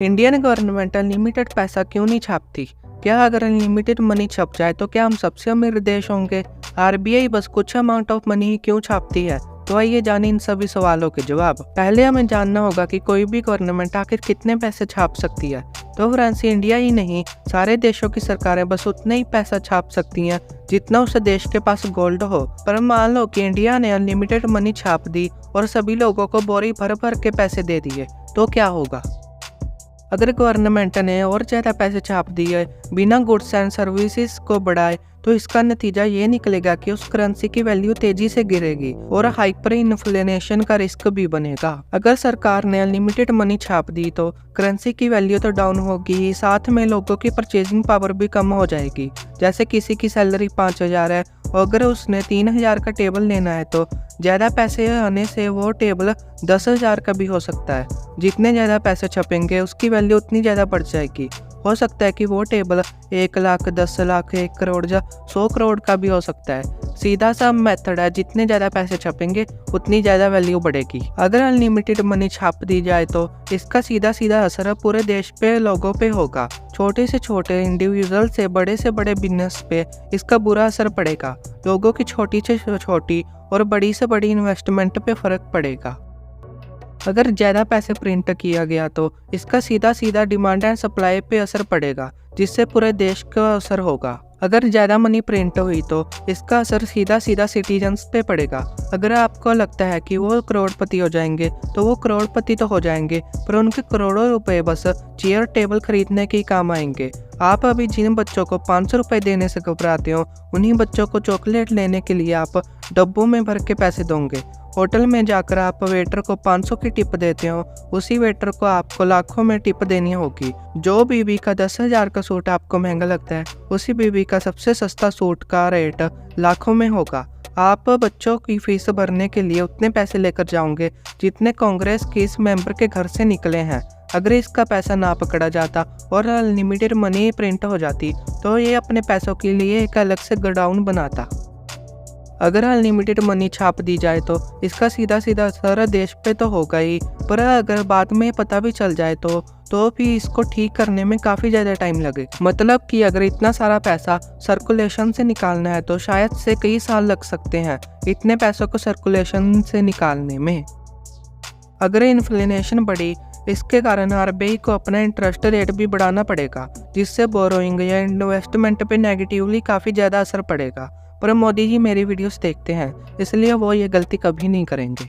Indian government unlimited पैसा क्यों नहीं छापती? क्या अगर अनलिमिटेड मनी छप जाए तो क्या हम सबसे अमीर देश होंगे? आरबीआई बस कुछ अमाउंट ऑफ मनी ही क्यों छापती है? तो आइए जानें इन सभी सवालों के जवाब। पहले हमें जानना होगा कि कोई भी गवर्नमेंट आखिर कितने पैसे छाप सकती है। तो फ्रांस इंडिया ही नहीं, सारे देशों की सरकारें बस उतना ही पैसा छाप सकती हैं जितना उस देश के पास गोल्ड हो। पर मान लो कि इंडिया ने अनलिमिटेड मनी छाप दी और सभी लोगों को बोरी भर भर के पैसे दे दिए, तो क्या होगा? अगर गवर्नमेंट ने और ज़्यादा पैसे छाप दिए बिना गुड्स एंड सर्विसेज को बढ़ाए, तो इसका नतीजा ये निकलेगा कि उस करेंसी की वैल्यू तेजी से गिरेगी और हाइपर इन्फ्लेशन का रिस्क भी बनेगा। अगर सरकार ने अनलिमिटेड मनी छाप दी तो करेंसी की वैल्यू तो डाउन होगी, साथ में लोगों की परचेजिंग पावर भी कम हो जाएगी। जैसे किसी की सैलरी 5,000 है और अगर उसने 3,000 का टेबल लेना है तो ज़्यादा पैसे आने से वो टेबल 10,000 का भी हो सकता है। जितने ज़्यादा पैसे छपेंगे उसकी वैल्यू उतनी ज़्यादा बढ़ जाएगी। हो सकता है कि वो टेबल 1 लाख, 10 लाख, 1 करोड़ या 100 करोड़ का भी हो सकता है। सीधा सा मेथड है, जितने ज़्यादा पैसे छपेंगे उतनी ज़्यादा वैल्यू बढ़ेगी। अगर अनलिमिटेड मनी छाप दी जाए तो इसका सीधा सीधा असर पूरे देश पे लोगों पे होगा। छोटे से छोटे इंडिविजुअल से बड़े बिजनेस पे इसका बुरा असर पड़ेगा। लोगों की छोटी से छोटी और बड़ी से बड़ी इन्वेस्टमेंट पे फर्क पड़ेगा। अगर ज़्यादा पैसे प्रिंट किया गया तो इसका सीधा सीधा डिमांड एंड सप्लाई पे असर पड़ेगा, जिससे पूरे देश का असर होगा। अगर ज़्यादा मनी प्रिंट हुई तो इसका असर सीधा सीधा सिटीजन्स पे पड़ेगा। अगर आपको लगता है कि वो करोड़पति हो जाएंगे तो वो करोड़पति तो हो जाएंगे, पर उनके करोड़ों रुपए बस चेयर टेबल खरीदने के काम आएंगे। आप अभी जिन बच्चों को 500 रुपये देने से घबराते हो, उन्हीं बच्चों को चॉकलेट लेने के लिए आप डब्बों में भर के पैसे दोगे। होटल में जाकर आप वेटर को 500 की टिप देते हो, उसी वेटर को आपको लाखों में टिप देनी होगी। जो बीवी का 10,000 का सूट आपको महंगा लगता है, उसी बीवी का सबसे सस्ता सूट का रेट लाखों में होगा। आप बच्चों की फीस भरने के लिए उतने पैसे लेकर जाओगे जितने कांग्रेस के इस मेंबर के घर से निकले हैं। अगर इसका पैसा ना पकड़ा जाता और अनलिमिटेड मनी प्रिंट हो जाती तो ये अपने पैसों के लिए एक अलग से गोडाउन बनाता। अगर अनलिमिटेड मनी छाप दी जाए तो इसका सीधा सीधा असर देश पे तो होगा ही, पर अगर बाद में पता भी चल जाए तो भी इसको ठीक करने में काफ़ी ज़्यादा टाइम लगेगा। मतलब कि अगर इतना सारा पैसा सर्कुलेशन से निकालना है तो शायद से कई साल लग सकते हैं इतने पैसों को सर्कुलेशन से निकालने में। अगर इन्फ्लेशन बढ़ी, इसके कारण आरबीआई को अपना इंटरेस्ट रेट भी बढ़ाना पड़ेगा, जिससे बोरोइंग या इन्वेस्टमेंट पे नेगेटिवली काफ़ी ज़्यादा असर पड़ेगा। पर मोदी जी मेरी वीडियोस देखते हैं, इसलिए वो ये गलती कभी नहीं करेंगे।